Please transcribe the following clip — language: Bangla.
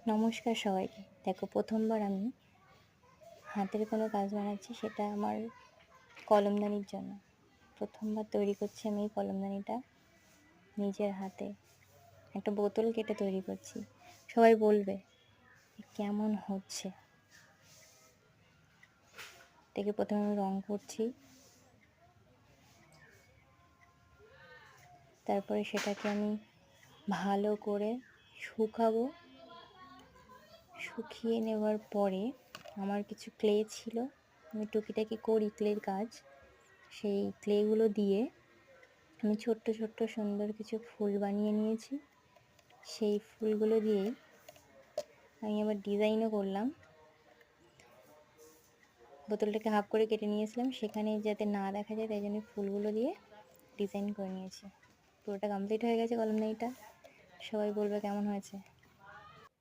নমস্কার সবাইকে। দেখো, প্রথমবার আমি হাতের কোনো কাজ বানাচ্ছি, সেটা আমার কলমদানির জন্য। প্রথমবার তৈরি করছি আমি এই কলমদানিটা নিজের হাতে। একটা বোতল কেটে তৈরি করছি। সবাই বলবে কেমন হচ্ছে। দেখে প্রথমে আমি রং করছি, তারপরে সেটাকে আমি ভালো করে শুকাবো। শুকিয়ে নেওয়ার পরে আমার কিছু ক্লে ছিল, আমি টুকিটাকি করি ক্লের কাজ। সেই ক্লেগুলো দিয়ে আমি ছোট্ট ছোট্ট সুন্দর কিছু ফুল বানিয়ে নিয়েছি। সেই ফুলগুলো দিয়েই আমি আবার ডিজাইনও করলাম। বোতলটাকে হাফ করে কেটে নিয়েছিলাম, সেখানে যাতে না দেখা যায় তাই জন্য ফুলগুলো দিয়ে ডিজাইন করে নিয়েছি। পুরোটা কমপ্লিট হয়ে গেছে কলমদানিটা। সবাই বলবে কেমন হয়েছে।